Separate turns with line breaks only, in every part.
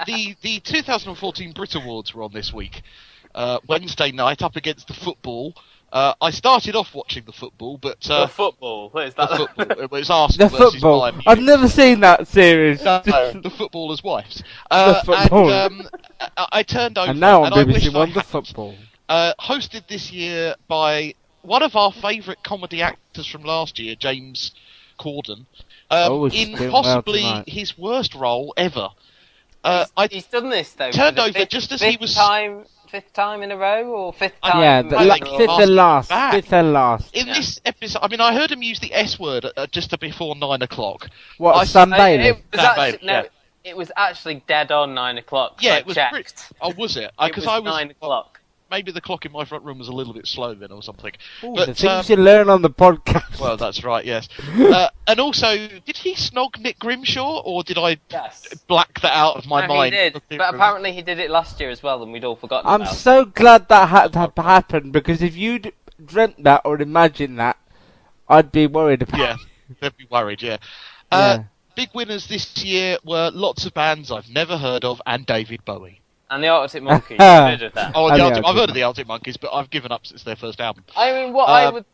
the 2014 Brit Awards were on this week. Wednesday night up against the football. I started off watching the football, but...
the football? What is that?
The football. It was Arsenal
The
versus
football.
Bayern.
I've never seen that series.
No, the footballers' wives.
The football.
And I turned over...
And now on
I
BBC
wished
One,
I
the
hadn't.
football.
Hosted this year by one of our favourite comedy actors from last year, James Corden, in
doing
possibly
well tonight.
his worst role ever.
He's done this though.
Turned
for the
over
fifth,
just as
fifth
he was...
fifth time in a row, or fifth time?
Yeah,
I think he
fifth
passed
and last.
back.
Fifth and last.
In this episode, I mean, I heard him use the S word just before 9 o'clock.
What, Sam Bailey?
It was
Sam
actually,
Bailey, yeah.
it was actually dead on 9 o'clock.
Yeah,
I
it was.
checked.
Oh, was it?
It
Because
was
I was
9 o'clock.
Maybe the clock in my front room was a little bit slow then, or something.
Ooh,
But
the things you learn on the podcast.
well, that's right. Yes. And also, did he snog Nick Grimshaw, or did I
Yes.
black that out of my
No,
mind?
he did, but apparently he did it last year as well, and we'd all forgotten
I'm
about it.
so glad that had to happen, because if you'd dreamt that or imagined that, I'd be worried about
Yeah, they'd be worried. Yeah.
Yeah.
Big winners this year were lots of bands I've never heard of, and David Bowie.
And the Arctic Monkeys, heard of that.
Oh,
And the
I've
Arctic
heard of the Arctic Monkeys, but I've given up since their first album.
I mean, what I would...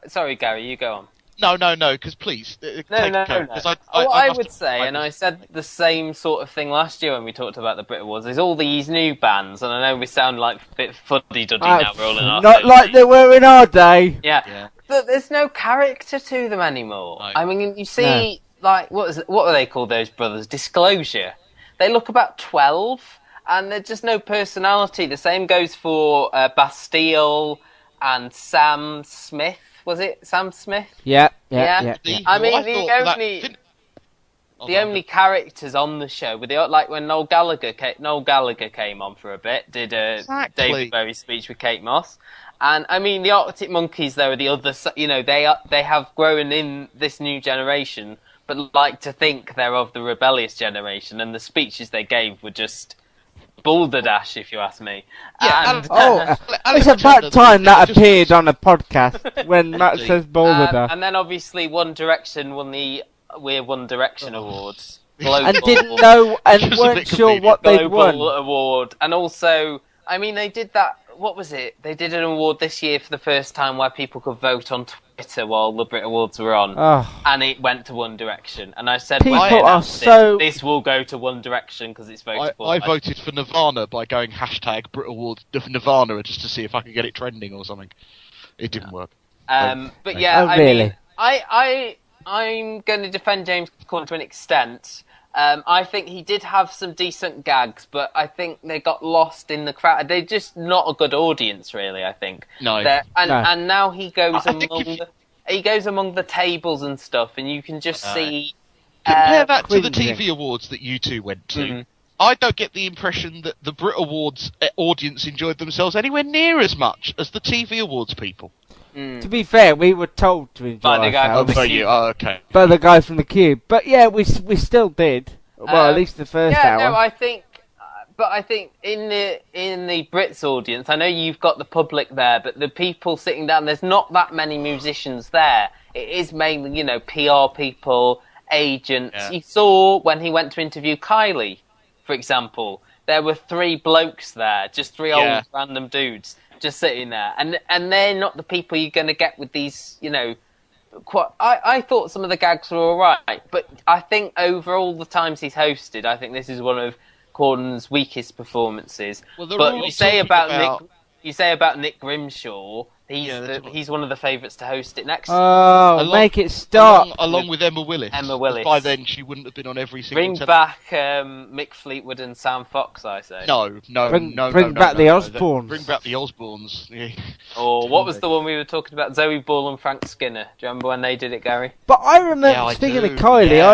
sorry, Gary, you go on.
No, because please.
No.
I
I
must-
would say, and I said the same sort of thing last year when we talked about the Brit Awards, there's all these new bands, and I know we sound like a bit fuddy-duddy now, we're all in our
not
30s.
like they were in our day.
Yeah. But there's no character to them anymore.
No.
I mean, you see, like, what are they called, those brothers? Disclosure. They look about 12, and there's just no personality. The same goes for Bastille and Sam Smith. Was it Sam Smith?
Yeah.
I mean, the only characters on the show were like when Noel Gallagher came on for a bit, did a
Exactly.
David Bowie speech with Kate Moss, and I mean the Arctic Monkeys though are the other, they have grown in this new generation, but like to think they're of the rebellious generation, and the speeches they gave were just balderdash, if you ask me.
Yeah,
And,
It's about time that appeared on a podcast when Matt says Boulder.
and then obviously One Direction won the We're One Direction Awards.
And didn't know and
Which was a
weren't
bit
sure
convenient.
what they'd
Global
won.
award, and also, I mean, they did that. What was it? They did an award this year for the first time where people could vote on Twitter while the Brit Awards were on, and it went to One Direction. And I said,
People
when they
are
announced
so-
this will go to One Direction because it's voted for.
I voted for Nirvana by going hashtag Brit Awards Nirvana just to see if I could get it trending or something. It didn't work.
But yeah,
Oh, really?
I mean, I'm going to defend James Corden to an extent. I think he did have some decent gags, but I think they got lost in the crowd. They're just not a good audience, really, I think.
No.
And now he goes
I think
among the tables and stuff, and you can just see...
Compare that to the
cringing.
TV awards that you two went to.
Mhm.
I don't get the impression that the Brit Awards audience enjoyed themselves anywhere near as much as the TV awards people.
To be fair, we were told to enjoy
By the guy
ourselves
from the Cube.
Okay.
by the guy from the Cube. But yeah, we still did. Well, at least the first hour.
No, I think in the Brits audience, I know you've got the public there, but the people sitting down, there's not that many musicians there. It is mainly, PR people, agents.
Yeah.
You saw when he went to interview Kylie, for example, there were 3 blokes there, just 3 old random dudes just sitting there, and they're not the people you're going to get with these, I thought some of the gags were alright, but I think over all the times he's hosted, I think this is one of Corden's weakest performances.
Well, they're
but
all
you say
talking
about Nick Grimshaw, he's one of the favourites to host it next.
Make it stop.
Along with Emma Willis.
Emma Willis.
By then, she wouldn't have been on every single
Bring back Mick Fleetwood and Sam Fox, I say.
No.
Bring
no,
back the Osbournes.
Bring back the Osbournes. Yeah.
Or what was the one we were talking about? Zoe Ball and Frank Skinner. Do you remember when they did it, Gary?
But I remember,
Yeah, I
speaking
do,
of Kylie,
yeah.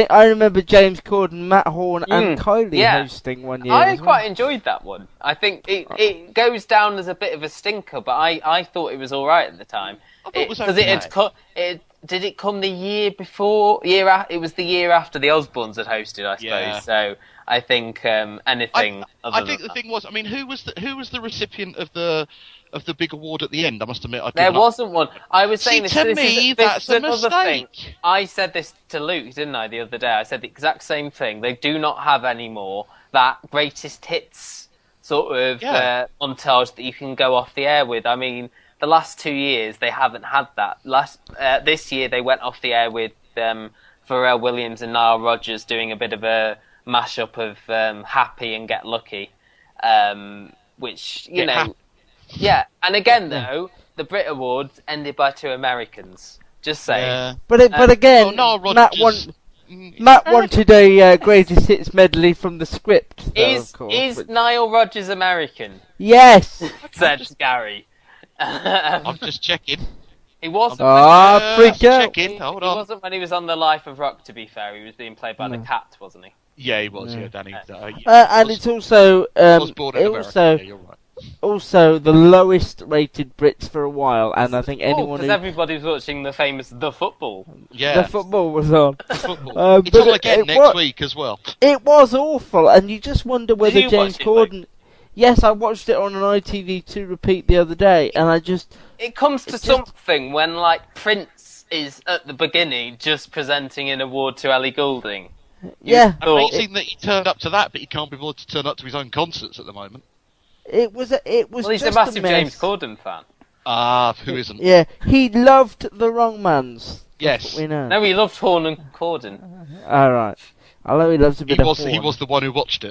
I remember James Corden, Matt Horn, and Kylie hosting one year.
I
as well.
quite enjoyed that one. I think it goes down as a bit of a stinker, but I thought it was all right at the time.
I thought it was
Because
okay.
did it come the year before? It was the year after the Osbournes had hosted, I suppose.
Yeah.
So I think anything.
I think the thing was, I mean, who was the recipient of the big award at the end? I must admit,
there wasn't one. I was saying
to me that's a
another thing.
mistake.
I said this to Luke, didn't I, the other day? I said the exact same thing. They do not have anymore that greatest hits sort of montage that you can go off the air with. I mean, the last 2 years they haven't had that. This year they went off the air with Pharrell Williams and Nile Rodgers doing a bit of a mashup of Happy and Get Lucky, which, you know... Yeah, and again, though, the Brit Awards ended by 2 Americans. Just saying.
Yeah. But again, Matt wanted a greatest hits medley from the script. Though, of course,
is Nile Rodgers American?
Yes,
said Gary.
I'm just checking.
He wasn't.
Checking. Hold on.
He wasn't when he was on the Life of Rock. To be fair, he was being played by the Cat, wasn't he?
Yeah, he was. Yeah, Danny.
And it's also
was born in America. Yeah, you're right.
Also, the lowest rated Brits for a while, and I think anyone
because everybody was watching the famous The Football.
Yeah, the football was on.
It's on again next week as well.
It was awful, and you just wonder whether James Corden. Yes, I watched it on an ITV2 repeat the other day, and
it comes to something when, like, Prince is at the beginning just presenting an award to Ellie Goulding.
Amazing that he turned up to that, but he can't be bothered to turn up to his own concerts at the moment.
It was.
Well, he's a massive James Corden fan.
Who isn't?
Yeah, he loved The Wrong Mans.
Yes,
we know. No, he loved Horn and Corden.
All right. I know he loves a bit of Horn.
He was the one who watched it.